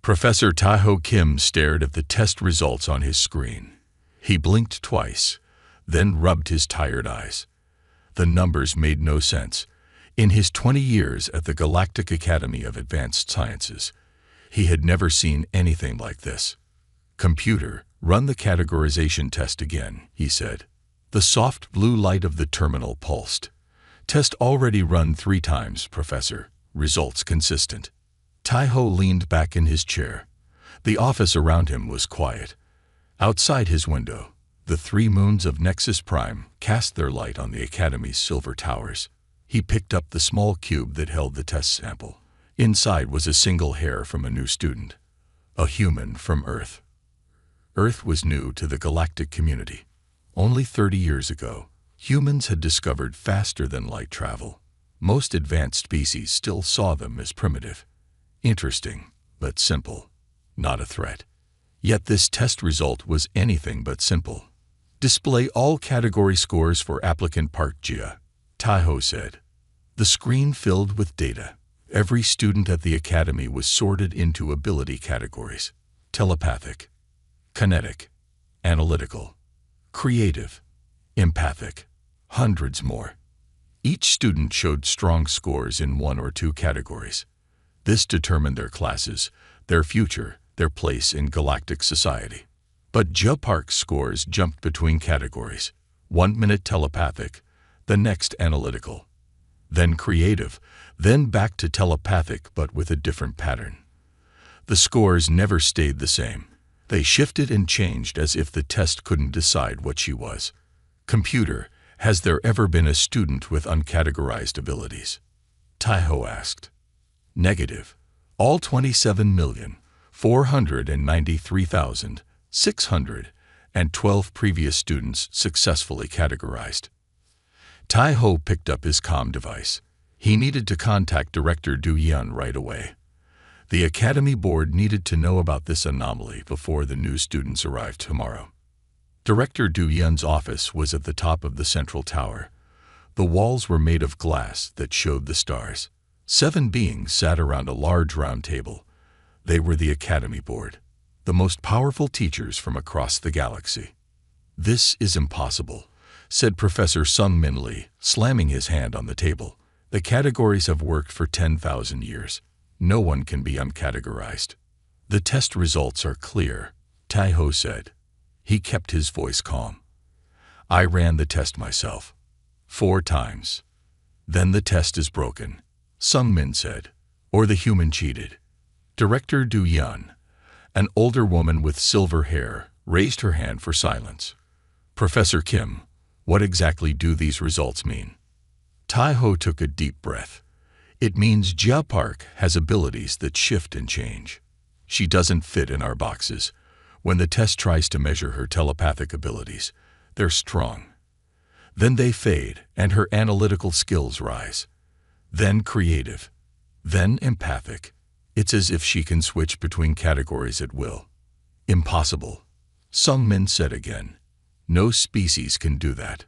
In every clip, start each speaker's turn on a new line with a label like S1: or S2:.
S1: Professor Tae-ho Kim stared at the test results on his screen. He blinked twice, then rubbed his tired eyes. The numbers made no sense. In his 20 years at the Galactic Academy of Advanced Sciences, he had never seen anything like this. "Computer, run the categorization test again," he said. The soft blue light of the terminal pulsed. "Test already run 3 times, Professor. Results consistent." Tae-ho leaned back in his chair. The office around him was quiet. Outside his window, the 3 moons of Nexus Prime cast their light on the Academy's silver towers. He picked up the small cube that held the test sample. Inside was a single hair from a new student, a human from Earth. Earth was new to the galactic community. Only 30 years ago, humans had discovered faster-than-light travel. Most advanced species still saw them as primitive. Interesting, but simple. Not a threat. Yet this test result was anything but simple. "Display all category scores for applicant Park Jia," Tae-ho said. The screen filled with data. Every student at the academy was sorted into ability categories: telepathic, kinetic, analytical, creative, empathic, hundreds more. Each student showed strong scores in 1 or 2 categories. This determined their classes, their future, their place in galactic society. But Jia Park's scores jumped between categories: 1 minute telepathic, the next analytical, then creative, then back to telepathic but with a different pattern. The scores never stayed the same. They shifted and changed as if the test couldn't decide what she was. "Computer, has there ever been a student with uncategorized abilities?" Tae-ho asked. "Negative. All 27,493,612 previous students successfully categorized." Tae-ho picked up his comm device. He needed to contact Director Du Yun right away. The Academy Board needed to know about this anomaly before the new students arrived tomorrow. Director Du Yun's office was at the top of the central tower. The walls were made of glass that showed the stars. 7 beings sat around a large round table. They were the Academy Board, the most powerful teachers from across the galaxy. "This is impossible," said Professor Sung Min Lee, slamming his hand on the table. "The categories have worked for 10,000 years. No one can be uncategorized." "The test results are clear," Tae-ho said. He kept his voice calm. "I ran the test myself. 4 times. Then the test is broken," Sung Min said. "Or the human cheated." Director Du Yun, an older woman with silver hair, raised her hand for silence. "Professor Kim, what exactly do these results mean?" Tae-ho took a deep breath. "It means Jia Park has abilities that shift and change. She doesn't fit in our boxes. When the test tries to measure her telepathic abilities, they're strong. Then they fade and her analytical skills rise. Then creative. Then empathic. It's as if she can switch between categories at will." "Impossible," Sung Min said again. "No species can do that."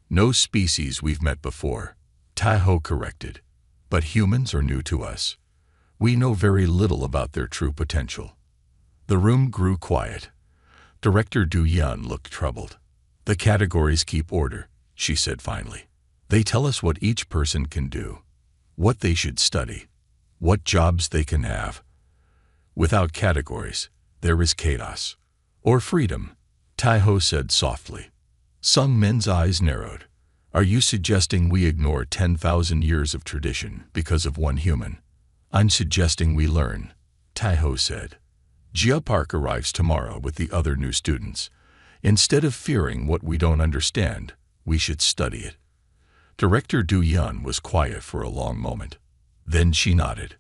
S1: "No species we've met before," Tae-ho corrected. "But humans are new to us. We know very little about their true potential." The room grew quiet. Director Du Yun looked troubled. "The categories keep order," she said finally. "They tell us what each person can do, what they should study, what jobs they can have. Without categories, there is chaos. Or freedom," Tae-ho said softly. Sung Min's eyes narrowed. "Are you suggesting we ignore 10,000 years of tradition because of one human?" "I'm suggesting we learn," Tae-ho said. "Jia Park arrives tomorrow with the other new students. Instead of fearing what we don't understand, we should study it." Director Du Yun was quiet for a long moment. Then she nodded.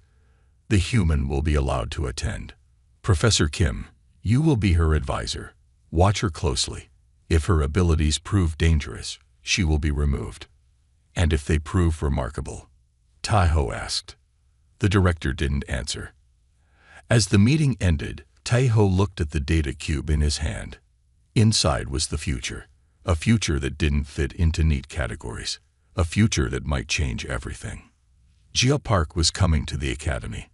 S1: "The human will be allowed to attend. Professor Kim, you will be her advisor. Watch her closely. If her abilities prove dangerous, she will be removed." "And if they prove remarkable?" Tae-ho asked. The director didn't answer. As the meeting ended, Tae-ho looked at the data cube in his hand. Inside was the future, a future that didn't fit into neat categories, a future that might change everything. Jia Park was coming to the academy.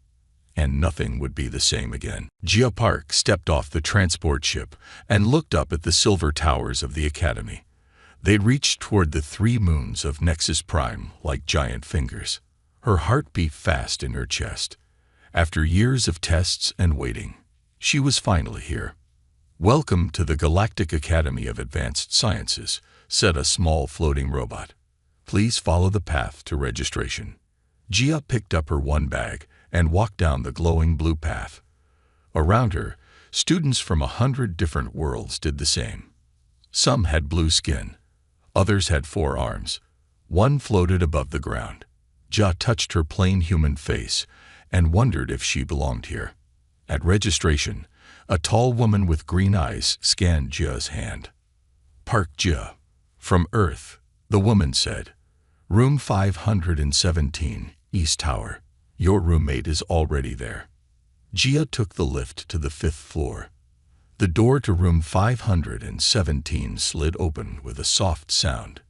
S1: and nothing would be the same again. Jia Park stepped off the transport ship and looked up at the silver towers of the academy. They reached toward the 3 moons of Nexus Prime like giant fingers. Her heart beat fast in her chest. After years of tests and waiting, she was finally here. "Welcome to the Galactic Academy of Advanced Sciences," said a small floating robot. "Please follow the path to registration." Jia picked up her one bag and walked down the glowing blue path. Around her, students from 100 different worlds did the same. Some had blue skin. Others had 4 arms. One floated above the ground. Jia touched her plain human face and wondered if she belonged here. At registration, a tall woman with green eyes scanned Jia's hand. "Park Jia. From Earth," the woman said. "Room 517, East Tower. Your roommate is already there." Jia took the lift to the 5th floor. The door to room 517 slid open with a soft sound.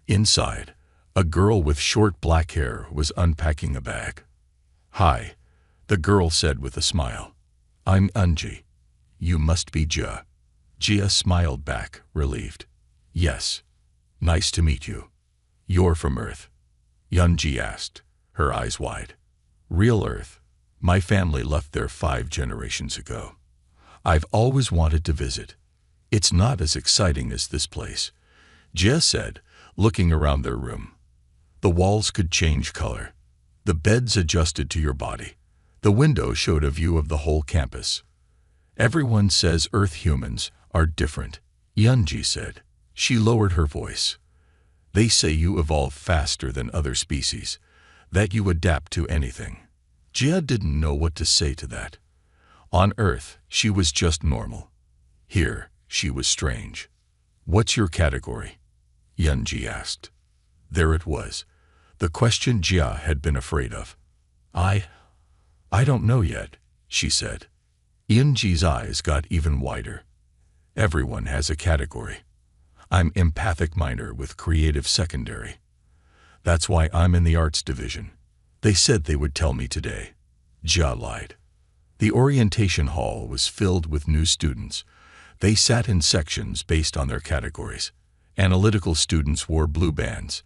S1: Inside, a girl with short black hair was unpacking a bag. "Hi," the girl said with a smile. "I'm Unji. You must be Jia." Jia smiled back, relieved. "Yes. Nice to meet you. You're from Earth?" Yunji asked, her eyes wide. "Real Earth. My family left there 5 generations ago. I've always wanted to visit. It's not as exciting as this place," Jia said, looking around their room. The walls could change color. The beds adjusted to your body. The window showed a view of the whole campus. "Everyone says Earth humans are different," Yunji said. She lowered her voice. "They say you evolve faster than other species, that you adapt to anything." Jia didn't know what to say to that. On Earth, she was just normal. Here, she was strange. "What's your category?" Yunji asked. There it was, the question Jia had been afraid of. I don't know yet," she said. Yunji's eyes got even wider. "Everyone has a category. I'm empathic minor with creative secondary. That's why I'm in the arts division. They said they would tell me today." Jia lied. The orientation hall was filled with new students. They sat in sections based on their categories. Analytical students wore blue bands.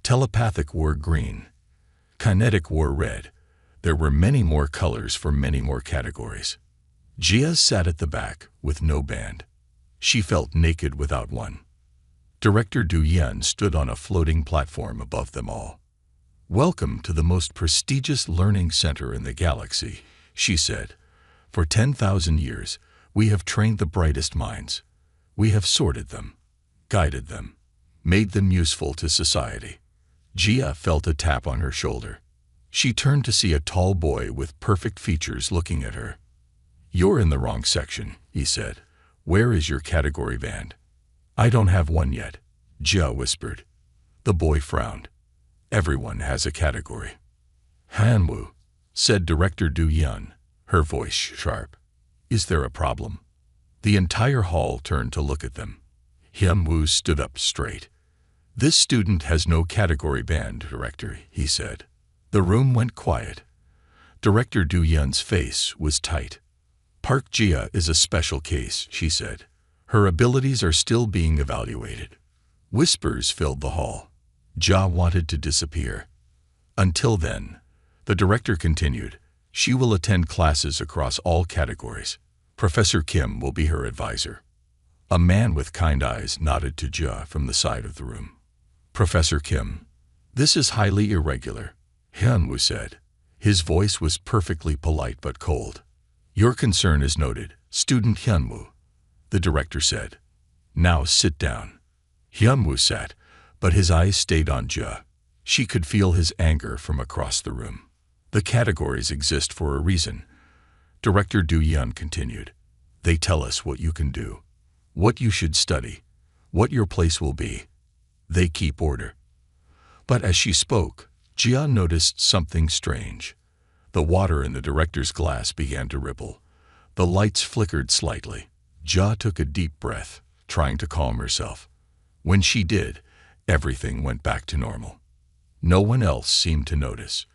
S1: Telepathic wore green. Kinetic wore red. There were many more colors for many more categories. Jia sat at the back with no band. She felt naked without one. Director Du Yan stood on a floating platform above them all. "Welcome to the most prestigious learning center in the galaxy," she said. "For 10,000 years, we have trained the brightest minds. We have sorted them, guided them, made them useful to society." Jia felt a tap on her shoulder. She turned to see a tall boy with perfect features looking at her. "You're in the wrong section," he said. "Where is your category band?" "I don't have one yet," Jia whispered. The boy frowned. "Everyone has a category." "Hanwu," said Director Du Yan, her voice sharp. "Is there a problem?" The entire hall turned to look at them. Hanwu stood up straight. "This student has no category band, Director," he said. The room went quiet. Director Du Yan's face was tight. "Park Jia is a special case," she said. "Her abilities are still being evaluated." Whispers filled the hall. Jia wanted to disappear. "Until then," the director continued, "she will attend classes across all categories. Professor Kim will be her advisor." A man with kind eyes nodded to Jia from the side of the room. "Professor Kim, this is highly irregular," Hyunwoo said. His voice was perfectly polite but cold. "Your concern is noted, Student Hyunwoo," the director said. "Now sit down." Hyunwoo sat, but his eyes stayed on Jia. She could feel his anger from across the room. "The categories exist for a reason," Director Du Yan continued. "They tell us what you can do, what you should study, what your place will be. They keep order." But as she spoke, Jia noticed something strange. The water in the director's glass began to ripple. The lights flickered slightly. Jia took a deep breath, trying to calm herself. When she did, everything went back to normal. No one else seemed to notice,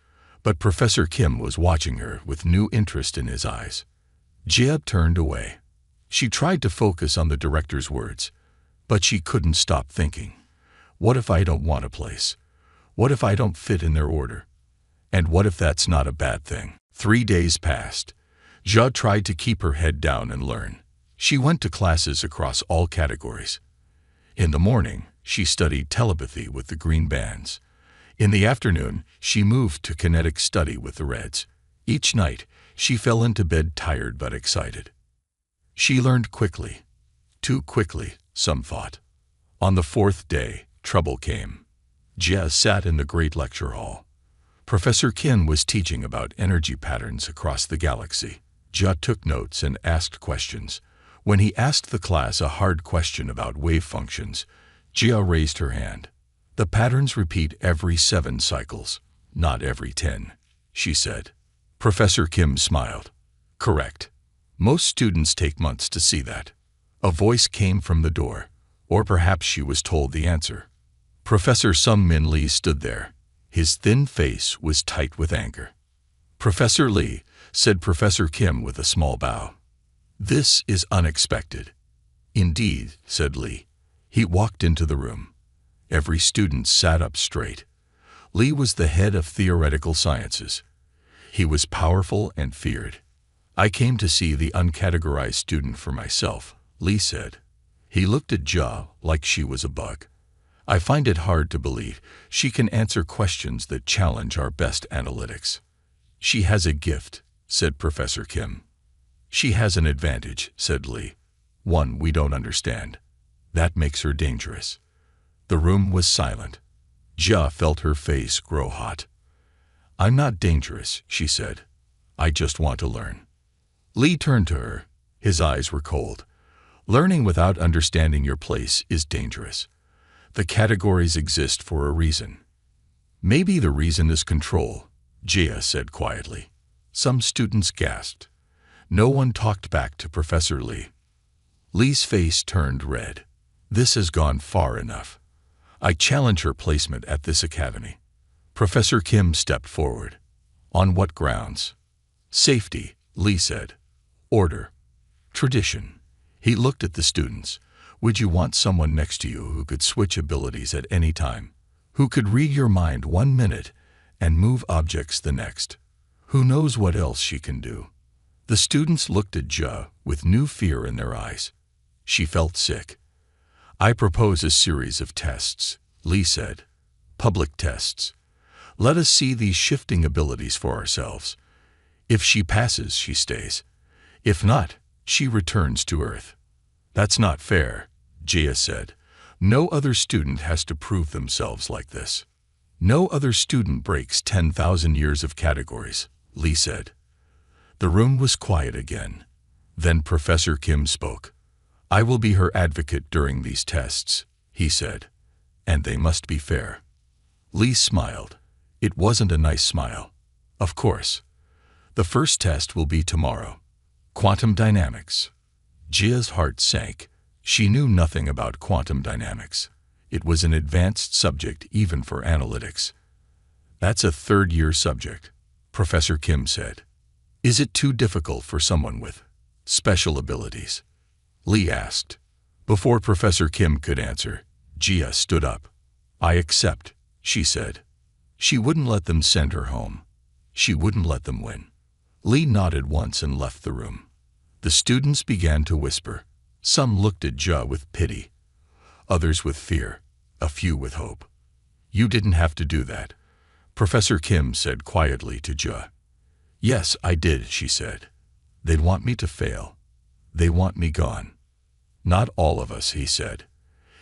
S1: But Professor Kim was watching her with new interest in his eyes. Jia turned away. She tried to focus on the director's words, but she couldn't stop thinking. What if I don't want a place? What if I don't fit in their order? And what if that's not a bad thing? 3 days passed. Jia tried to keep her head down and learn. She went to classes across all categories. In the morning, she studied telepathy with the green bands. In the afternoon, she moved to kinetic study with the reds. Each night, she fell into bed tired but excited. She learned quickly. Too quickly, some thought. On the 4th day, trouble came. Jia sat in the great lecture hall. Professor Kim was teaching about energy patterns across the galaxy. Jia took notes and asked questions. When he asked the class a hard question about wave functions, Jia raised her hand. The patterns repeat every 7 cycles, not every 10, she said. Professor Kim smiled. Correct. Most students take months to see that. A voice came from the door, or perhaps she was told the answer. Professor Sung Min Lee stood there. His thin face was tight with anger. Professor Lee, said Professor Kim with a small bow. This is unexpected. Indeed, said Lee. He walked into the room. Every student sat up straight. Lee was the head of theoretical sciences. He was powerful and feared. I came to see the uncategorized student for myself, Lee said. He looked at Jia like she was a bug. I find it hard to believe she can answer questions that challenge our best analytics. She has a gift, said Professor Kim. She has an advantage, said Lee. One we don't understand. That makes her dangerous. The room was silent. Jia felt her face grow hot. I'm not dangerous, she said. I just want to learn. Lee turned to her. His eyes were cold. Learning without understanding your place is dangerous. The categories exist for a reason. Maybe the reason is control, Jia said quietly. Some students gasped. No one talked back to Professor Lee. Lee's face turned red. This has gone far enough. I challenge her placement at this academy. Professor Kim stepped forward. On what grounds? Safety, Lee said. Order. Tradition. He looked at the students. Would you want someone next to you who could switch abilities at any time? Who could read your mind 1 minute and move objects the next? Who knows what else she can do? The students looked at Jia with new fear in their eyes. She felt sick. I propose a series of tests, Lee said. Public tests. Let us see these shifting abilities for ourselves. If she passes, she stays. If not, she returns to Earth. That's not fair, Jia said. No other student has to prove themselves like this. No other student breaks 10,000 years of categories, Lee said. The room was quiet again. Then Professor Kim spoke. I will be her advocate during these tests, he said. And they must be fair. Lee smiled. It wasn't a nice smile. Of course. The first test will be tomorrow. Quantum dynamics. Jia's heart sank. She knew nothing about quantum dynamics. It was an advanced subject even for analytics. That's a third-year subject, Professor Kim said. Is it too difficult for someone with special abilities? Lee asked. Before Professor Kim could answer, Jia stood up. I accept, she said. She wouldn't let them send her home. She wouldn't let them win. Lee nodded once and left the room. The students began to whisper. Some looked at Jia with pity, others with fear, a few with hope. You didn't have to do that, Professor Kim said quietly to Jia. Yes, I did, she said. They'd want me to fail. They want me gone. Not all of us, he said.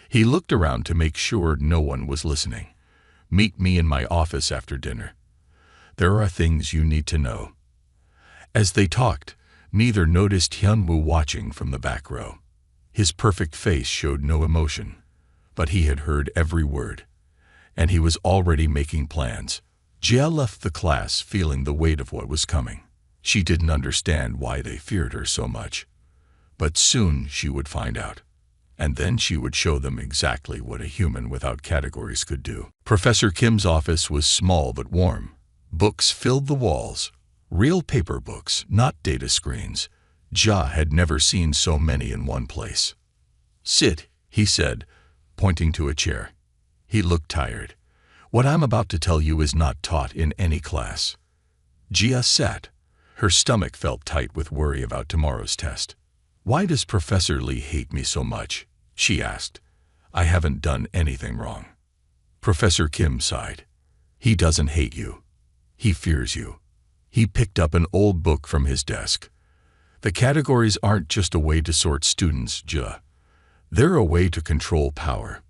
S1: He looked around to make sure no one was listening. Meet me in my office after dinner. There are things you need to know. As they talked, neither noticed Hyunwoo watching from the back row. His perfect face showed no emotion, but he had heard every word, and he was already making plans. Jia left the class feeling the weight of what was coming. She didn't understand why they feared her so much, but soon she would find out, and then she would show them exactly what a human without categories could do. Professor Kim's office was small but warm. Books filled the walls. Real paper books, not data screens. Jia had never seen so many in one place. "Sit," he said, pointing to a chair. He looked tired. "What I'm about to tell you is not taught in any class." Jia sat. Her stomach felt tight with worry about tomorrow's test. "Why does Professor Lee hate me so much?" she asked. "I haven't done anything wrong." Professor Kim sighed. "He doesn't hate you. He fears you." He picked up an old book from his desk. "The categories aren't just a way to sort students, Jia. They're a way to control power."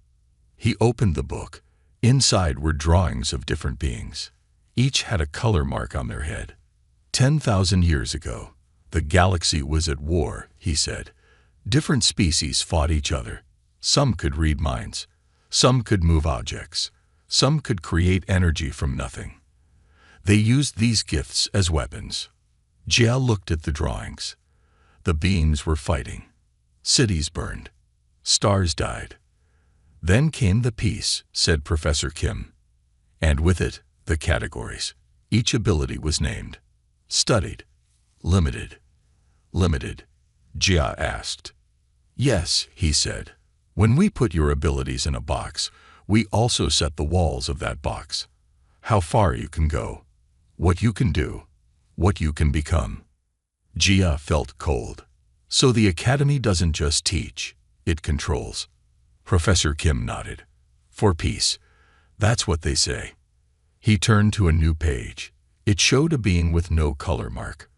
S1: He opened the book. Inside were drawings of different beings. Each had a color mark on their head. 10,000 years ago, the galaxy was at war, he said. Different species fought each other. Some could read minds. Some could move objects. Some could create energy from nothing. They used these gifts as weapons. Jia looked at the drawings. The beings were fighting. Cities burned. Stars died. "Then came the peace," said Professor Kim. "And with it, the categories. Each ability was named. Studied. Limited." "Limited?" Jia asked. "Yes," he said. "When we put your abilities in a box, we also set the walls of that box. How far you can go. What you can do. What you can become." Jia felt cold. "So the academy doesn't just teach, it controls." Professor Kim nodded. "For peace. That's what they say." He turned to a new page. It showed a being with no color mark.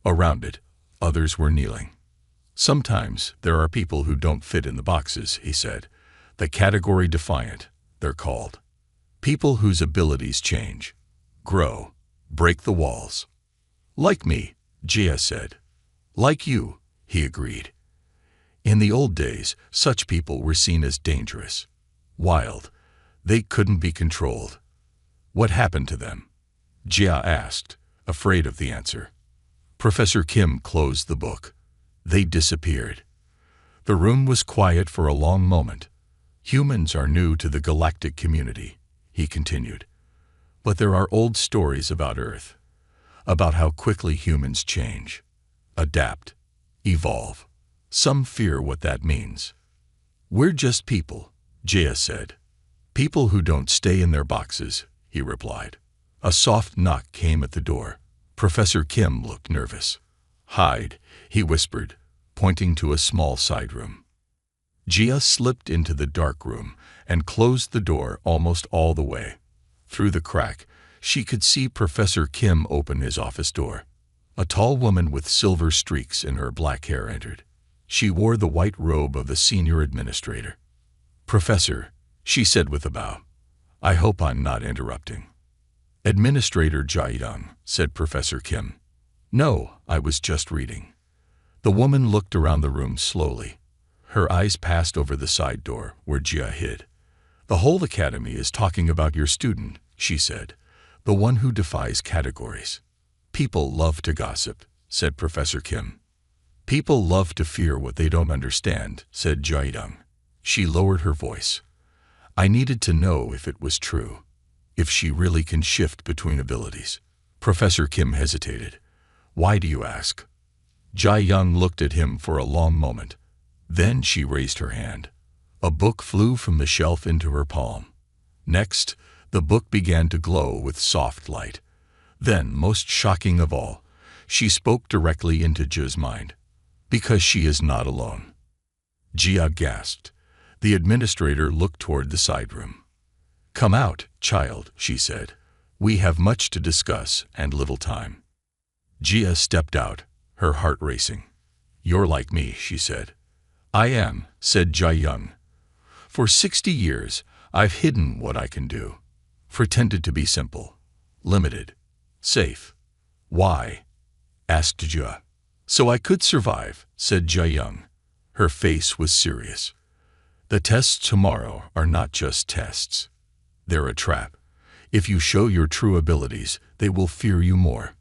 S1: Around it, others were kneeling. "Sometimes there are people who don't fit in the boxes," he said. "The category defiant, they're called. People whose abilities change, grow, break the walls." "Like me," Jia said. "Like you," he agreed. In the old days, such people were seen as dangerous, wild. They couldn't be controlled. "What happened to them?" Jia asked, afraid of the answer. Professor Kim closed the book. They disappeared. The room was quiet for a long moment. "Humans are new to the galactic community," he continued. "But there are old stories about Earth, about how quickly humans change, adapt, evolve. Some fear what that means." "We're just people," Jia said. "People who don't stay in their boxes," he replied. A soft knock came at the door. Professor Kim looked nervous. "Hide," he whispered, pointing to a small side room. Jia slipped into the dark room and closed the door almost all the way. Through the crack, she could see Professor Kim open his office door. A tall woman with silver streaks in her black hair entered. She wore the white robe of the senior administrator. "Professor," she said with a bow, "I hope I'm not interrupting." "Administrator Jae-young," said Professor Kim. "No, I was just reading." The woman looked around the room slowly. Her eyes passed over the side door where Jia hid. "The whole academy is talking about your student," she said, "the one who defies categories." "People love to gossip," said Professor Kim. "People love to fear what they don't understand," said Jae-young. She lowered her voice. "I needed to know if it was true, if she really can shift between abilities." Professor Kim hesitated. "Why do you ask?" Jae-young looked at him for a long moment. Then she raised her hand. A book flew from the shelf into her palm. Next, the book began to glow with soft light. Then, most shocking of all, she spoke directly into Jia's mind. "Because she is not alone." Jia gasped. The administrator looked toward the side room. "Come out, child," she said. "We have much to discuss and little time." Jia stepped out, her heart racing. "You're like me," she said. "I am," said Jae-young. "For 60 years, I've hidden what I can do. Pretended to be simple, limited, safe." "Why?" asked Jia. "So I could survive," said Jae-young. Her face was serious. "The tests tomorrow are not just tests. They're a trap. If you show your true abilities, they will fear you more.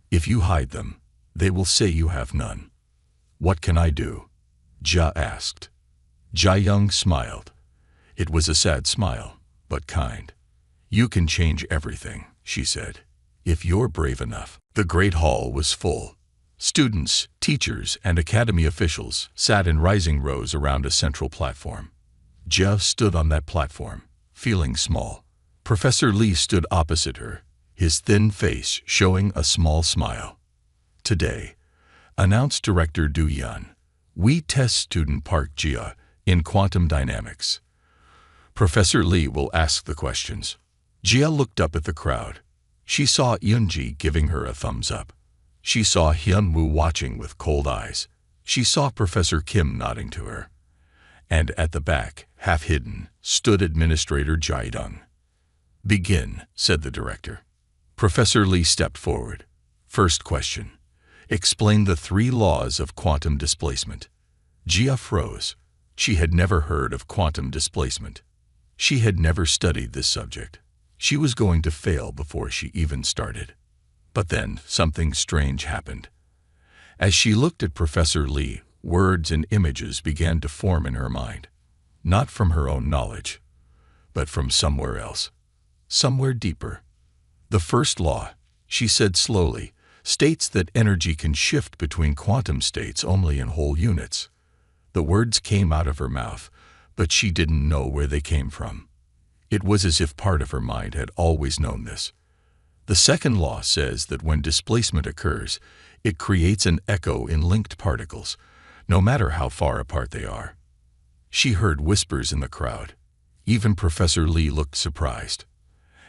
S1: If you hide them, they will say you have none." "What can I do?" Jia asked. Jae-young smiled. It was a sad smile, but kind. "You can change everything," she said. if you're brave enough. The great hall was full. Students, teachers, and academy officials sat in rising rows around a central platform. Jia stood on that platform, feeling small. Professor Lee stood opposite her, his thin face showing a small smile. Today, announced Director Du Yan, we test student Park Jia in quantum dynamics. Professor Lee will ask the questions. Jia looked up at the crowd. She saw Yunji giving her a thumbs up. She saw Hyunwoo watching with cold eyes. She saw Professor Kim nodding to her. And at the back, half hidden, stood Administrator Jaidong. Begin, said the director. Professor Lee stepped forward. First question. Explain the 3 laws of quantum displacement. Jia froze. She had never heard of quantum displacement. She had never studied this subject. She was going to fail before she even started. But then something strange happened. As she looked at Professor Lee, words and images began to form in her mind. Not from her own knowledge, but from somewhere else. Somewhere deeper. The first law, she said slowly, states that energy can shift between quantum states only in whole units. The words came out of her mouth, but she didn't know where they came from. It was as if part of her mind had always known this. The second law says that when displacement occurs, it creates an echo in linked particles, no matter how far apart they are. She heard whispers in the crowd. Even Professor Lee looked surprised.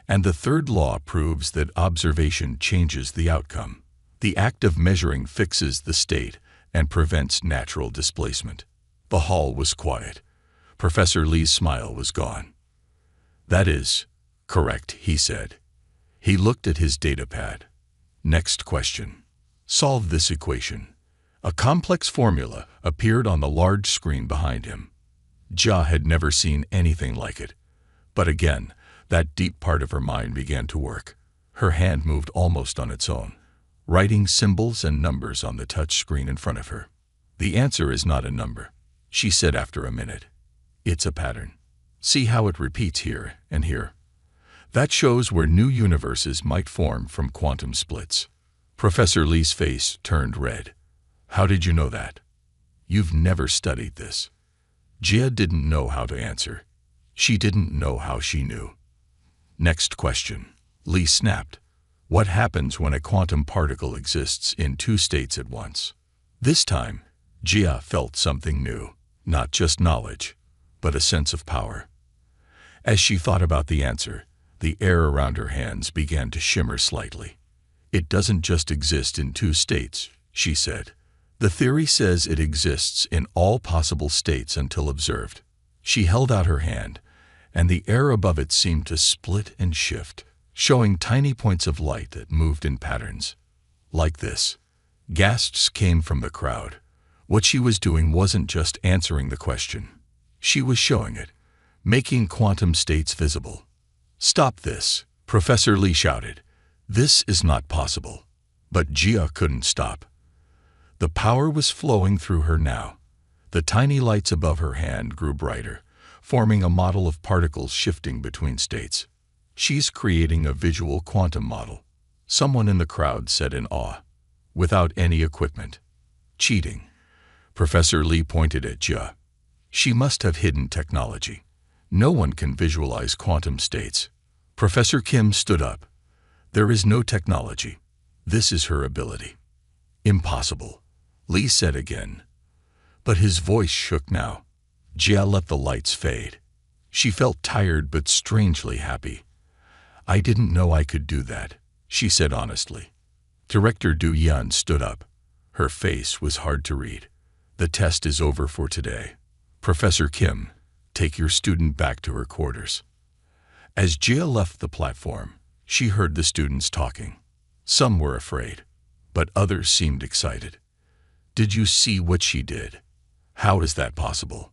S1: And the third law proves that observation changes the outcome. The act of measuring fixes the state and prevents natural displacement. The hall was quiet. Professor Lee's smile was gone. That is correct, he said. He looked at his datapad. Next question. Solve this equation. A complex formula appeared on the large screen behind him. Jia had never seen anything like it. But again, that deep part of her mind began to work. Her hand moved almost on its own, writing symbols and numbers on the touch screen in front of her. The answer is not a number, she said after a minute. It's a pattern. See how it repeats here and here. That shows where new universes might form from quantum splits. Professor Lee's face turned red. How did you know that? You've never studied this. Jia didn't know how to answer. She didn't know how she knew. Next question. Lee snapped. What happens when a quantum particle exists in 2 states at once? This time, Jia felt something new. Not just knowledge, but a sense of power. As she thought about the answer, the air around her hands began to shimmer slightly. It doesn't just exist in 2 states, she said. The theory says it exists in all possible states until observed. She held out her hand, and the air above it seemed to split and shift, showing tiny points of light that moved in patterns. Like this. Gasps came from the crowd. What she was doing wasn't just answering the question. She was showing it, making quantum states visible. Stop this, Professor Lee shouted. This is not possible. But Jia couldn't stop. The power was flowing through her now. The tiny lights above her hand grew brighter, forming a model of particles shifting between states. She's creating a visual quantum model, someone in the crowd said in awe. Without any equipment. Cheating. Professor Lee pointed at Jia. She must have hidden technology. No one can visualize quantum states. Professor Kim stood up. There is no technology. This is her ability. Impossible, Lee said again. But his voice shook now. Jia let the lights fade. She felt tired but strangely happy. I didn't know I could do that, she said honestly. Director Du Yan stood up. Her face was hard to read. The test is over for today. Professor Kim, take your student back to her quarters. As Jia left the platform, she heard the students talking. Some were afraid, but others seemed excited. Did you see what she did? How is that possible?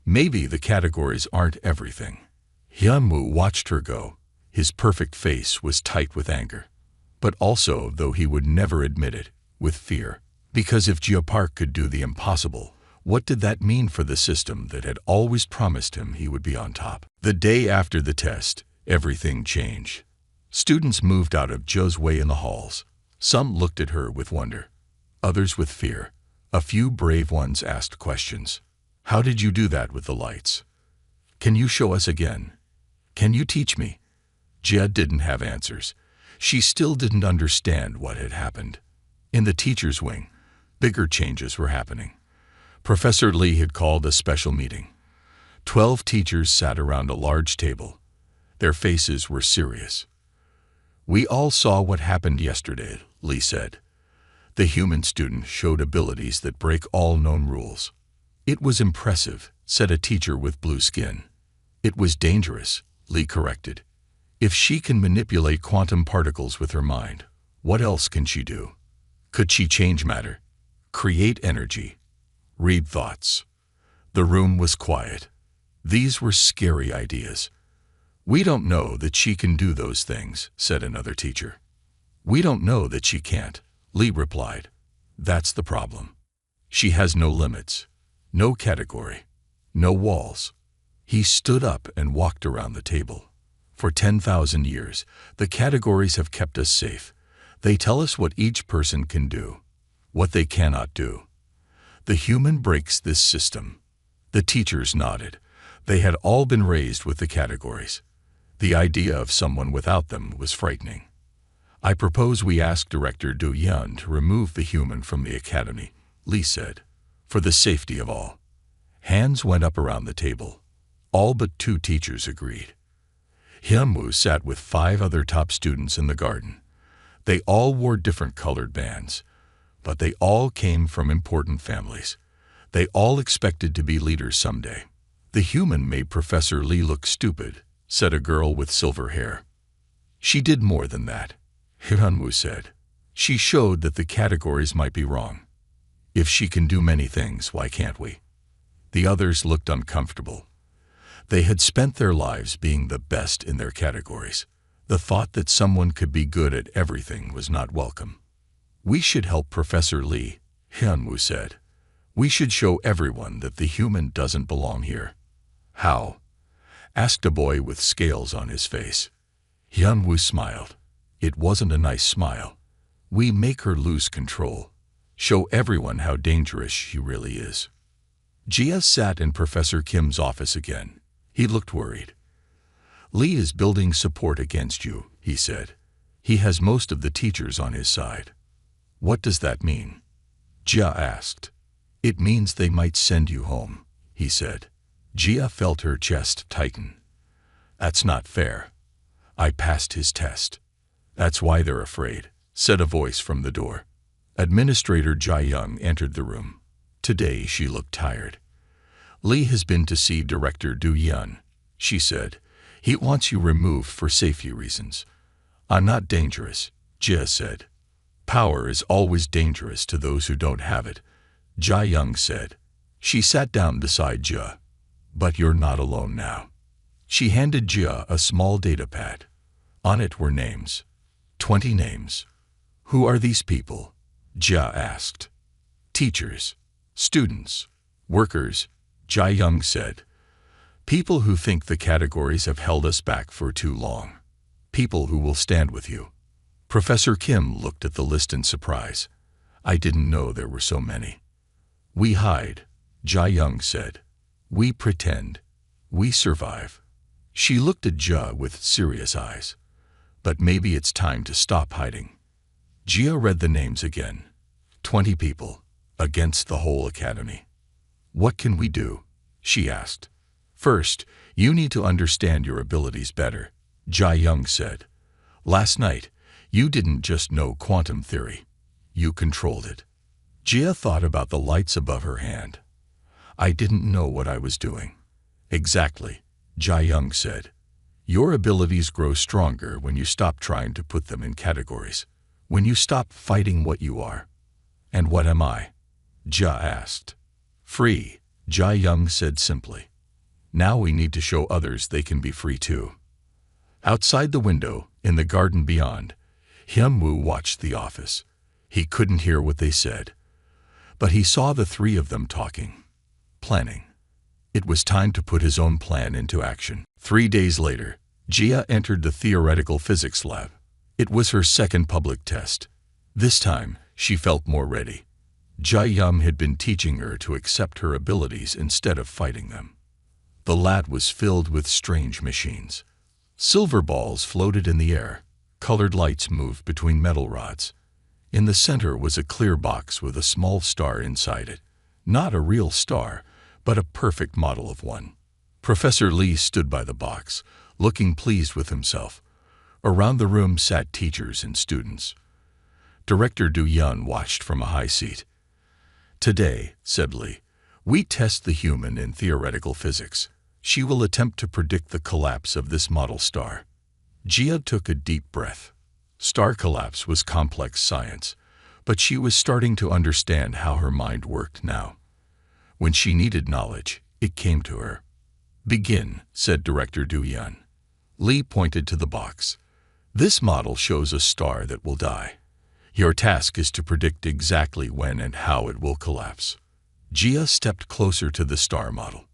S1: Maybe the categories aren't everything. Hyunwoo watched her go. His perfect face was tight with anger. But also, though he would never admit it, with fear. Because if Jia Park could do the impossible, what did that mean for the system that had always promised him he would be on top? The day after the test, everything changed. Students moved out of Jia's way in the halls. Some looked at her with wonder, others with fear. A few brave ones asked questions. How did you do that with the lights? Can you show us again? Can you teach me? Jia didn't have answers. She still didn't understand what had happened. In the teacher's wing, bigger changes were happening. Professor Li had called a special meeting. 12 teachers sat around a large table. Their faces were serious. We all saw what happened yesterday, Li said. The human student showed abilities that break all known rules. It was impressive, said a teacher with blue skin. It was dangerous, Li corrected. If she can manipulate quantum particles with her mind, what else can she do? Could she change matter? Create energy? Read thoughts? The room was quiet. These were scary ideas. We don't know that she can do those things, said another teacher. We don't know that she can't, Li replied. That's the problem. She has no limits, no category, no walls. He stood up and walked around the table. For 10,000 years, the categories have kept us safe. They tell us what each person can do, what they cannot do. The human breaks this system. The teachers nodded. They had all been raised with the categories. The idea of someone without them was frightening. I propose we ask Director Du Yan to remove the human from the academy, Li said, for the safety of all. Hands went up around the table. All but 2 teachers agreed. Hyunwoo sat with 5 other top students in the garden. They all wore different colored bands, but they all came from important families. They all expected to be leaders someday. The human made Professor Li look stupid, said a girl with silver hair. She did more than that, Hyunwoo said. She showed that the categories might be wrong. If she can do many things, why can't we? The others looked uncomfortable. They had spent their lives being the best in their categories. The thought that someone could be good at everything was not welcome. We should help Professor Li, Hyunwoo said. We should show everyone that the human doesn't belong here. How? Asked a boy with scales on his face. Hyunwoo smiled. It wasn't a nice smile. We make her lose control. Show everyone how dangerous she really is. Jia sat in Professor Kim's office again. He looked worried. Li is building support against you, he said. He has most of the teachers on his side. What does that mean? Jia asked. It means they might send you home, he said. Jia felt her chest tighten. That's not fair. I passed his test. That's why they're afraid, said a voice from the door. Administrator Jia Young entered the room. Today she looked tired. Li has been to see Director Du Yan, she said. He wants you removed for safety reasons. I'm not dangerous, Jia said. Power is always dangerous to those who don't have it, Jia Young said. She sat down beside Jia. But you're not alone now. She handed Jia a small data pad. On it were names. 20 names. Who are these people? Jia asked. Teachers, students, workers, Jia Young said. People who think the categories have held us back for too long. People who will stand with you. Professor Kim looked at the list in surprise. I didn't know there were so many. We hide, Jia Young said. We pretend. We survive. She looked at Jia with serious eyes. But maybe it's time to stop hiding. Jia read the names again. 20 people, against the whole academy. What can we do? She asked. First, you need to understand your abilities better, Jia Young said. Last night, you didn't just know quantum theory. You controlled it. Jia thought about the lights above her hand. I didn't know what I was doing. Exactly, Jia Young said. Your abilities grow stronger when you stop trying to put them in categories. When you stop fighting what you are. And what am I? Jia asked. Free, Jia Young said simply. Now we need to show others they can be free too. Outside the window, in the garden beyond, Hyunwoo watched the office. He couldn't hear what they said. But he saw the 3 of them talking. Planning. It was time to put his own plan into action. 3 days later, Jia entered the theoretical physics lab. It was her second public test. This time, she felt more ready. Jia Yum had been teaching her to accept her abilities instead of fighting them. The lab was filled with strange machines. Silver balls floated in the air. Colored lights moved between metal rods. In the center was a clear box with a small star inside it. Not a real star, but a perfect model of one. Professor Lee stood by the box, looking pleased with himself. Around the room sat teachers and students. Director Du Yun watched from a high seat. "Today," said Lee, "we test the human in theoretical physics. She will attempt to predict the collapse of this model star." Jia took a deep breath. Star collapse was complex science, but she was starting to understand how her mind worked now. When she needed knowledge, it came to her. "Begin," said Director Du Yun. Lee pointed to the box. "This model shows a star that will die. Your task is to predict exactly when and how it will collapse." Jia stepped closer to the star model.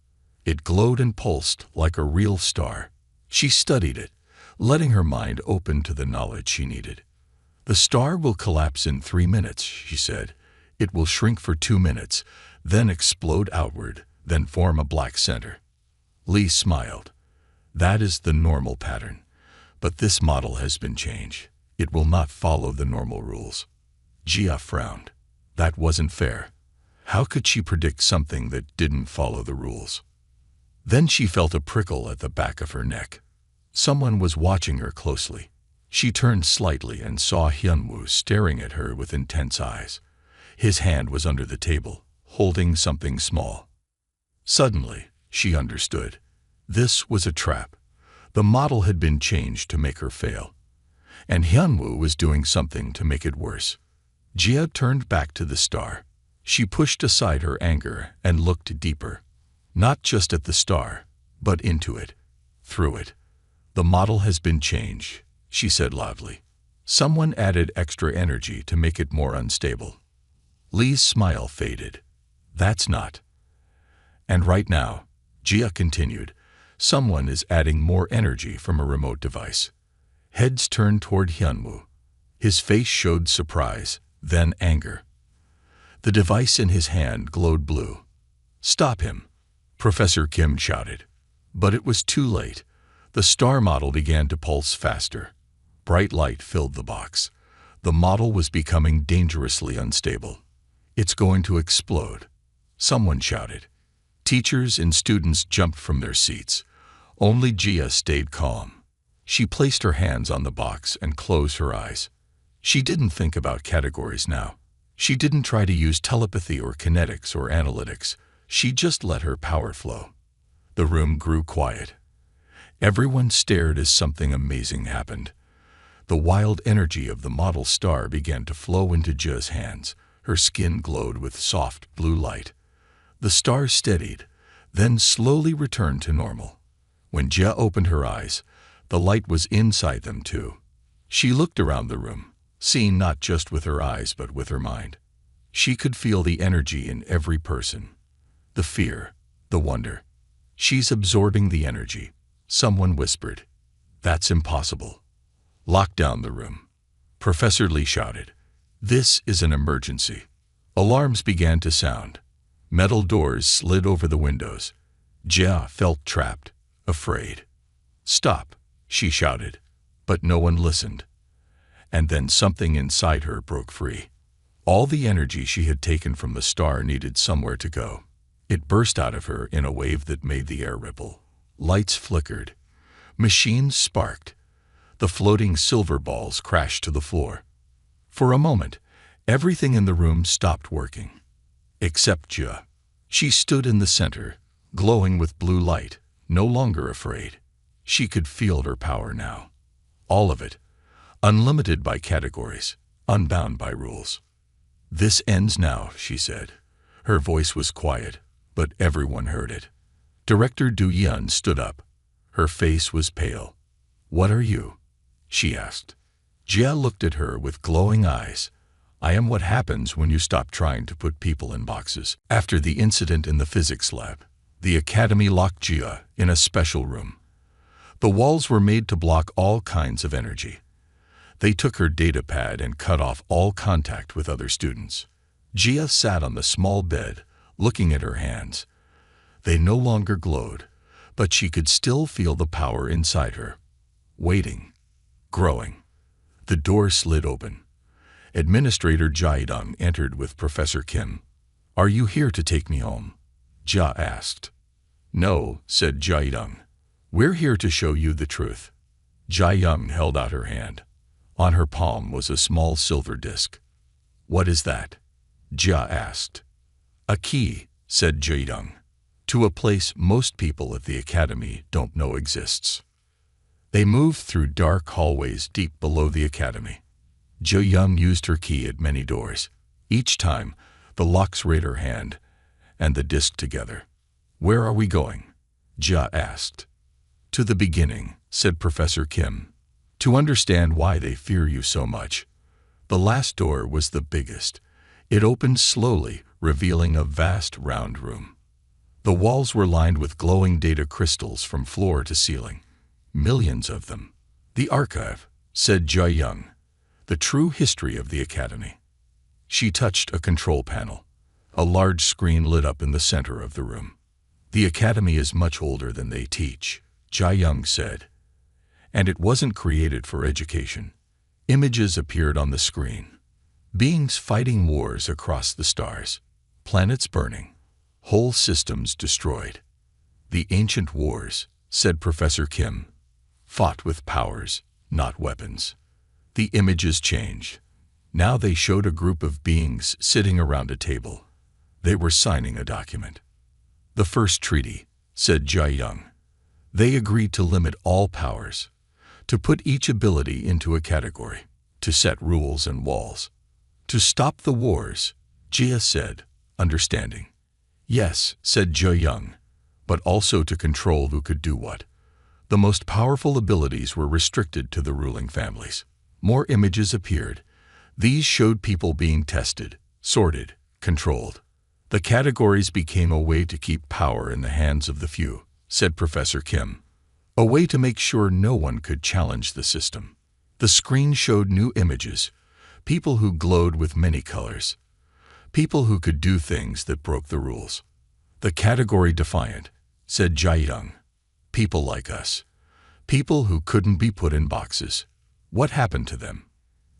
S1: It glowed and pulsed like a real star. She studied it, letting her mind open to the knowledge she needed. "The star will collapse in 3 minutes," she said. "It will shrink for 2 minutes, then explode outward, then form a black center." Lee smiled. "That is the normal pattern. But this model has been changed. It will not follow the normal rules." Jia frowned. That wasn't fair. How could she predict something that didn't follow the rules? Then she felt a prickle at the back of her neck. Someone was watching her closely. She turned slightly and saw Hyunwoo staring at her with intense eyes. His hand was under the table, holding something small. Suddenly, she understood. This was a trap. The model had been changed to make her fail. And Hyunwoo was doing something to make it worse. Jia turned back to the star. She pushed aside her anger and looked deeper. Not just at the star, but into it, through it. "The model has been changed," she said loudly. "Someone added extra energy to make it more unstable." Lee's smile faded. "That's not." "And right now," Jia continued, "someone is adding more energy from a remote device." Heads turned toward Hyunwoo. His face showed surprise, then anger. The device in his hand glowed blue. "Stop him," Professor Kim shouted. But it was too late. The star model began to pulse faster. Bright light filled the box. The model was becoming dangerously unstable. "It's going to explode," someone shouted. Teachers and students jumped from their seats. Only Jia stayed calm. She placed her hands on the box and closed her eyes. She didn't think about categories now. She didn't try to use telepathy or kinetics or analytics. She just let her power flow. The room grew quiet. Everyone stared as something amazing happened. The wild energy of the model star began to flow into Jia's hands. Her skin glowed with soft blue light. The star steadied, then slowly returned to normal. When Jia opened her eyes, the light was inside them too. She looked around the room, seeing not just with her eyes but with her mind. She could feel the energy in every person. The fear, the wonder. "She's absorbing the energy," someone whispered. "That's impossible." "Lock down the room," Professor Lee shouted. "This is an emergency." Alarms began to sound. Metal doors slid over the windows. Jia felt trapped, afraid. "Stop," she shouted, but no one listened. And then something inside her broke free. All the energy she had taken from the star needed somewhere to go. It burst out of her in a wave that made the air ripple. Lights flickered. Machines sparked. The floating silver balls crashed to the floor. For a moment, everything in the room stopped working. Except Jia. She stood in the center, glowing with blue light, no longer afraid. She could feel her power now. All of it. Unlimited by categories, unbound by rules. "This ends now," she said. Her voice was quiet, but everyone heard it. Director Du Yun stood up. Her face was pale. "What are you?" she asked. Jia looked at her with glowing eyes. "I am what happens when you stop trying to put people in boxes." After the incident in the physics lab, the academy locked Jia in a special room. The walls were made to block all kinds of energy. They took her data pad and cut off all contact with other students. Gia sat on the small bed, looking at her hands. They no longer glowed, but she could still feel the power inside her. Waiting. Growing. The door slid open. Administrator Jaidong entered with Professor Kim. "Are you here to take me home?" Jia asked. "No," said Jaidong. "We're here to show you the truth." Jaidong held out her hand. On her palm was a small silver disc. "What is that?" Jia asked. "A key," said Jaidong, "to a place most people at the academy don't know exists." They moved through dark hallways deep below the academy. Jaidong used her key at many doors. Each time, the locks raid her hand and the disc together. "Where are we going?" Jia asked. "To the beginning," said Professor Kim. "To understand why they fear you so much." The last door was the biggest. It opened slowly, revealing a vast round room. The walls were lined with glowing data crystals from floor to ceiling. Millions of them. "The archive," said Jaidong. "The true history of the academy." She touched a control panel. A large screen lit up in the center of the room. "The academy is much older than they teach," Jaidong said. "And it wasn't created for education." Images appeared on the screen. Beings fighting wars across the stars. Planets burning. Whole systems destroyed. "The ancient wars," said Professor Kim, "fought with powers, not weapons." The images changed. Now they showed a group of beings sitting around a table. They were signing a document. "The first treaty," said Jaidong. "They agreed to limit all powers, to put each ability into a category, to set rules and walls, to stop the wars," Jia said, understanding. "Yes," said Jaidong, "but also to control who could do what." The most powerful abilities were restricted to the ruling families. More images appeared. These showed people being tested, sorted, controlled. "The categories became a way to keep power in the hands of the few," said Professor Kim. "A way to make sure no one could challenge the system." The screen showed new images, people who glowed with many colors, people who could do things that broke the rules. "The category defiant," said Jaidong. "People like us. People who couldn't be put in boxes. What happened to them?"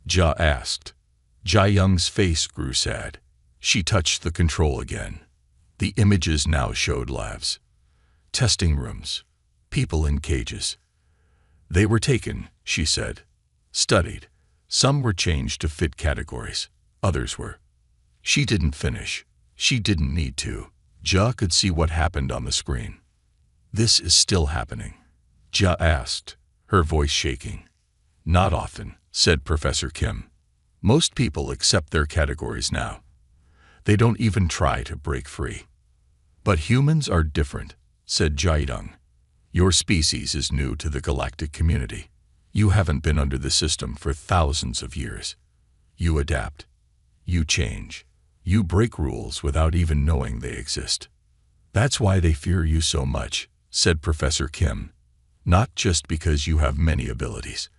S1: Jia asked. Jaidong's face grew sad. She touched the control again. The images now showed labs, testing rooms, people in cages. "They were taken," she said, "studied. Some were changed to fit categories. Others were." She didn't finish. She didn't need to. Jia could see what happened on the screen. "This is still happening?" Jia asked, her voice shaking. "Not often," said Professor Kim. "Most people accept their categories now. They don't even try to break free." "But humans are different," said Jaidong. "Your species is new to the galactic community. You haven't been under the system for thousands of years. You adapt. You change. You break rules without even knowing they exist. That's why they fear you so much," said Professor Kim. "Not just because you have many abilities,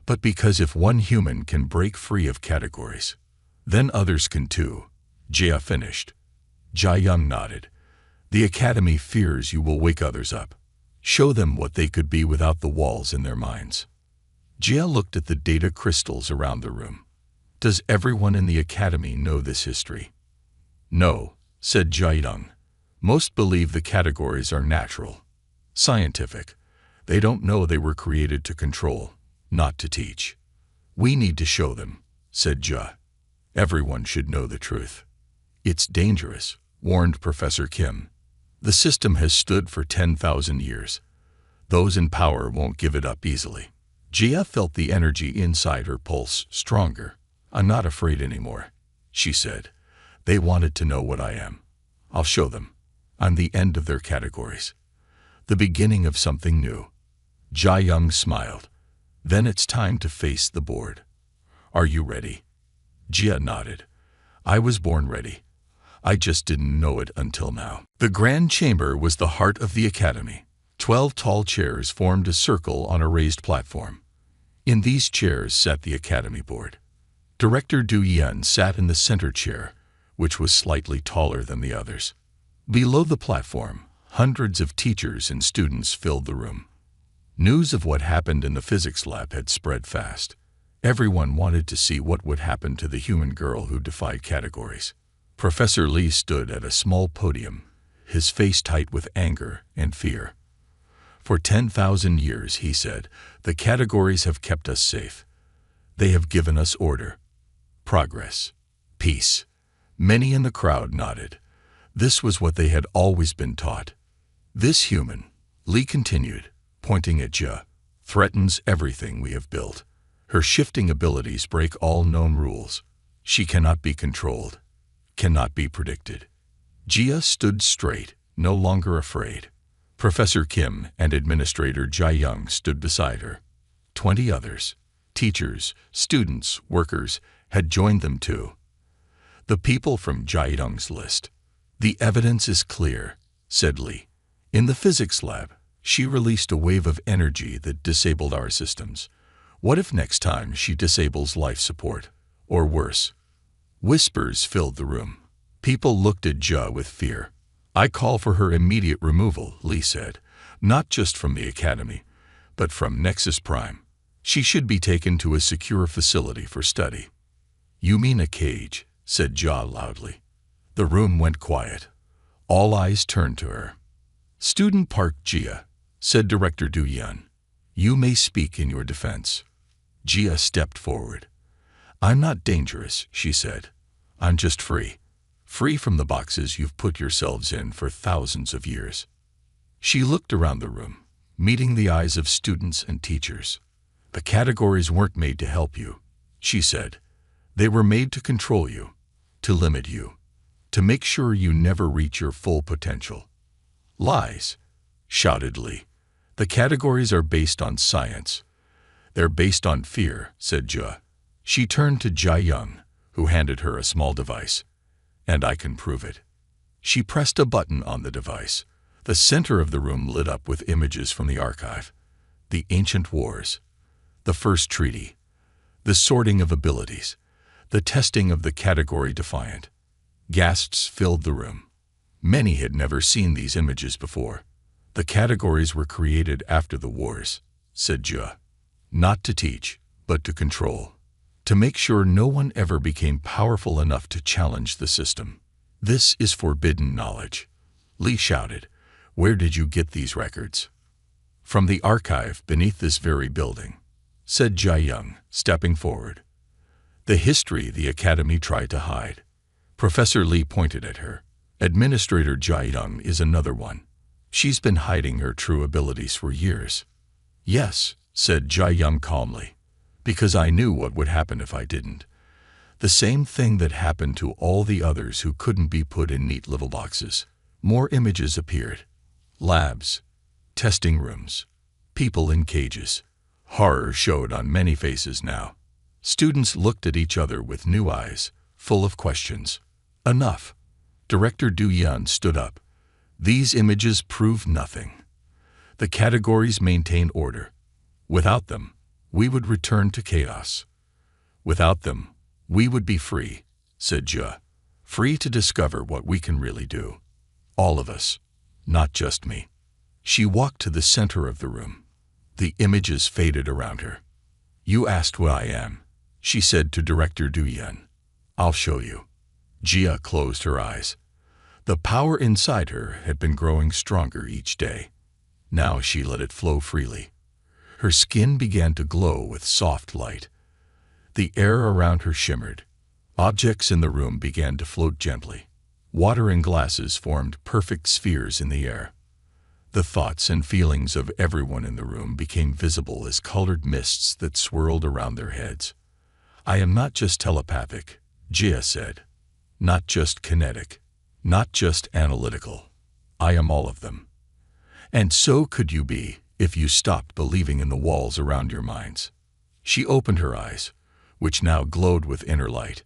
S1: but because if one human can break free of categories, then others can too." Jia finished. Jaidong nodded. "The academy fears you will wake others up. Show them what they could be without the walls in their minds." Jia looked at the data crystals around the room. "Does everyone in the academy know this history?" "No," said Jaidong. "Most believe the categories are natural, scientific. They don't know they were created to control, not to teach." "We need to show them," said Jia. "Everyone should know the truth." "It's dangerous," warned Professor Kim. "The system has stood for 10,000 years. Those in power won't give it up easily." Jia felt the energy inside her pulse stronger. "I'm not afraid anymore," she said. "They wanted to know what I am. I'll show them. I'm the end of their categories. The beginning of something new." Jaidong smiled. "Then it's time to face the board. Are you ready?" Jia nodded. "I was born ready. I just didn't know it until now." The Grand Chamber was the heart of the academy. 12 tall chairs formed a circle on a raised platform. In these chairs sat the Academy Board. Director Du Yan sat in the center chair, which was slightly taller than the others. Below the platform, hundreds of teachers and students filled the room. News of what happened in the physics lab had spread fast. Everyone wanted to see what would happen to the human girl who defied categories. Professor Lee stood at a small podium, his face tight with anger and fear. For 10,000 years, he said, the categories have kept us safe. They have given us order, progress, peace. Many in the crowd nodded. This was what they had always been taught. This human, Lee continued, pointing at Jia, threatens everything we have built. Her shifting abilities break all known rules. She cannot be controlled, cannot be predicted. Jia stood straight, no longer afraid. Professor Kim and Administrator Jia Young stood beside her. 20 others, teachers, students, workers, had joined them too. The people from Jia Young's list. The evidence is clear, said Lee. In the physics lab, she released a wave of energy that disabled our systems. What if next time she disables life support? Or worse? Whispers filled the room. People looked at Jia with fear. I call for her immediate removal, Lee said, not just from the Academy, but from Nexus Prime. She should be taken to a secure facility for study. You mean a cage, said Jia loudly. The room went quiet. All eyes turned to her. Student Park Jia, said Director Du Yan. You may speak in your defense. Jia stepped forward. I'm not dangerous, she said. I'm just free. Free from the boxes you've put yourselves in for thousands of years. She looked around the room, meeting the eyes of students and teachers. The categories weren't made to help you, she said. They were made to control you, to limit you, to make sure you never reach your full potential. Lies, shouted Lee. The categories are based on science. They're based on fear, said Jia. She turned to Jia Young, who handed her a small device. And I can prove it. She pressed a button on the device. The center of the room lit up with images from the archive. The ancient wars, the first treaty, the sorting of abilities, the testing of the category defiant. Gasps filled the room. Many had never seen these images before. The categories were created after the wars, said Jia. Not to teach, but to control. To make sure no one ever became powerful enough to challenge the system. This is forbidden knowledge. Lee shouted. Where did you get these records? From the archive beneath this very building, said Jia Young, stepping forward. The history the Academy tried to hide. Professor Lee pointed at her. Administrator Jia Young is another one. She's been hiding her true abilities for years. Yes, said Jia Young calmly. Because I knew what would happen if I didn't. The same thing that happened to all the others who couldn't be put in neat little boxes. More images appeared. Labs, testing rooms, people in cages. Horror showed on many faces now. Students looked at each other with new eyes, full of questions. Enough. Director Du Yan stood up. These images prove nothing. The categories maintain order. Without them, we would return to chaos. Without them, we would be free, said Jia. Free to discover what we can really do. All of us, not just me. She walked to the center of the room. The images faded around her. You asked what I am, she said to Director Du Yan. I'll show you. Jia closed her eyes. The power inside her had been growing stronger each day. Now she let it flow freely. Her skin began to glow with soft light. The air around her shimmered. Objects in the room began to float gently. Water in glasses formed perfect spheres in the air. The thoughts and feelings of everyone in the room became visible as colored mists that swirled around their heads. I am not just telepathic, Jia said. Not just kinetic. Not just analytical. I am all of them. And so could you be, if you stopped believing in the walls around your minds. She opened her eyes, which now glowed with inner light.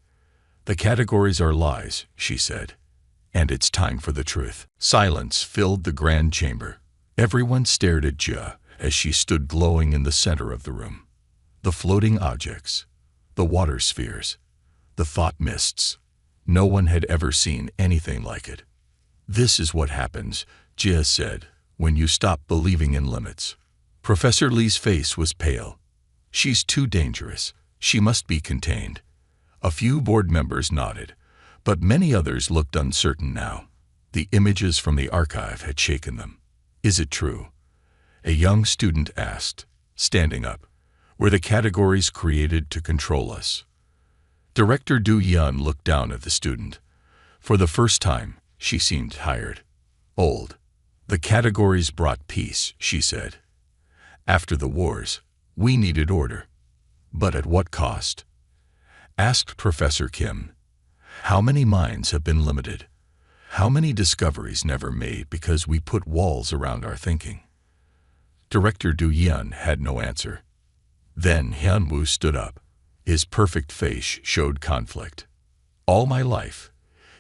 S1: The categories are lies, she said, and it's time for the truth. Silence filled the grand chamber. Everyone stared at Jia as she stood glowing in the center of the room. The floating objects, the water spheres, the thought mists. No one had ever seen anything like it. "This is what happens," Jia said, "when you stop believing in limits." Professor Li's face was pale. "She's too dangerous. She must be contained." A few board members nodded, but many others looked uncertain now. The images from the archive had shaken them. "Is it true?" a young student asked, standing up. "Were the categories created to control us?" Director Du Yun looked down at the student. For the first time, she seemed tired. Old. "The categories brought peace," she said. "After the wars, we needed order." "But at what cost?" asked Professor Kim. "How many minds have been limited? How many discoveries never made because we put walls around our thinking?" Director Du Yun had no answer. Then Hyun-woo stood up. His perfect face showed conflict. "All my life,"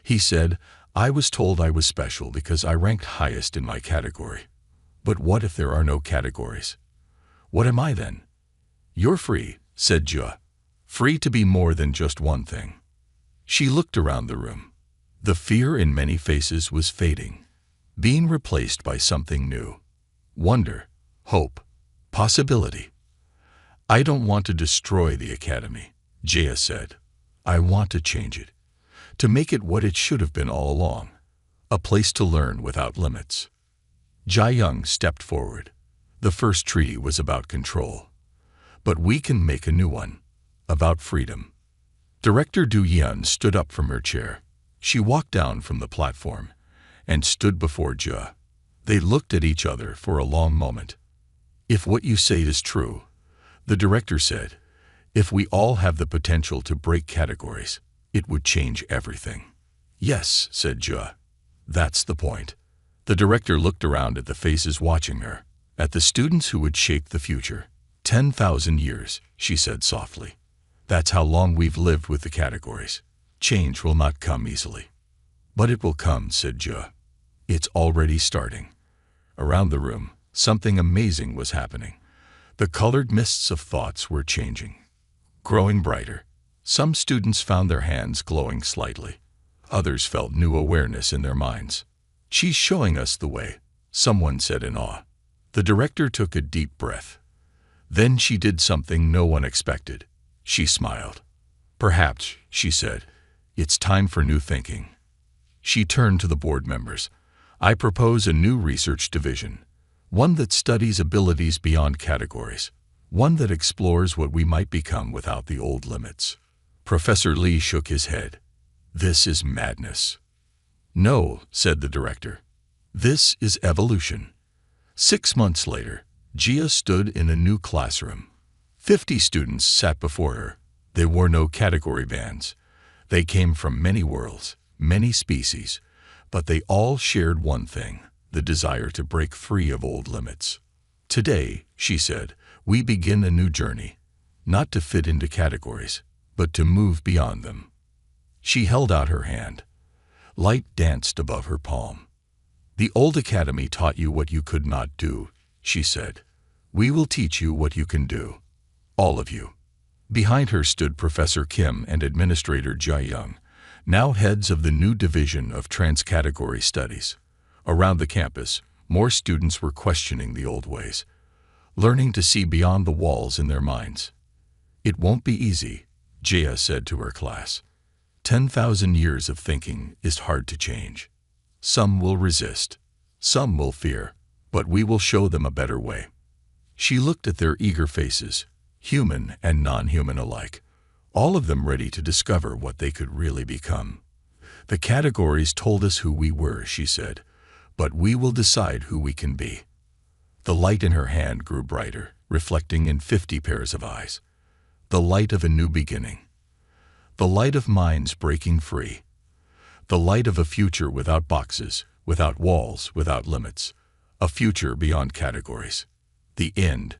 S1: he said, "I was told I was special because I ranked highest in my category. But what if there are no categories? What am I then?" "You're free," said Jia. "Free to be more than just one thing." She looked around the room. The fear in many faces was fading, being replaced by something new. Wonder, hope, possibility. "I don't want to destroy the academy," Jia said. "I want to change it, to make it what it should have been all along, a place to learn without limits." Jae-young stepped forward. "The first treaty was about control, but we can make a new one, about freedom." Director Du Yun stood up from her chair. She walked down from the platform and stood before Jia. They looked at each other for a long moment. "If what you say is true," the director said, "if we all have the potential to break categories, it would change everything." "Yes," said Jia. "That's the point." The director looked around at the faces watching her, at the students who would shape the future. 10,000 years, she said softly. "That's how long we've lived with the categories. Change will not come easily." "But it will come," said Jia. "It's already starting." Around the room, something amazing was happening. The colored mists of thoughts were changing, growing brighter. Some students found their hands glowing slightly. Others felt new awareness in their minds. "She's showing us the way," someone said in awe. The director took a deep breath. Then she did something no one expected. She smiled. "Perhaps," she said, "it's time for new thinking." She turned to the board members. "I propose a new research division, one that studies abilities beyond categories, one that explores what we might become without the old limits." Professor Li shook his head. "This is madness." "No," said the director. "This is evolution." 6 months later, Jia stood in a new classroom. 50 students sat before her. They wore no category bands. They came from many worlds, many species, but they all shared one thing, the desire to break free of old limits. "Today," she said, "we begin a new journey, not to fit into categories, but to move beyond them." She held out her hand. Light danced above her palm. "The old academy taught you what you could not do," she said. "We will teach you what you can do. All of you." Behind her stood Professor Kim and Administrator Jae-young, now heads of the new division of transcategory studies. Around the campus, more students were questioning the old ways, learning to see beyond the walls in their minds. "It won't be easy," Jia said to her class. 10,000 years of thinking is hard to change. Some will resist, some will fear, but we will show them a better way." She looked at their eager faces, human and non-human alike, all of them ready to discover what they could really become. "The categories told us who we were," she said, "but we will decide who we can be." The light in her hand grew brighter, reflecting in 50 pairs of eyes. The light of a new beginning. The light of minds breaking free. The light of a future without boxes, without walls, without limits. A future beyond categories. The end.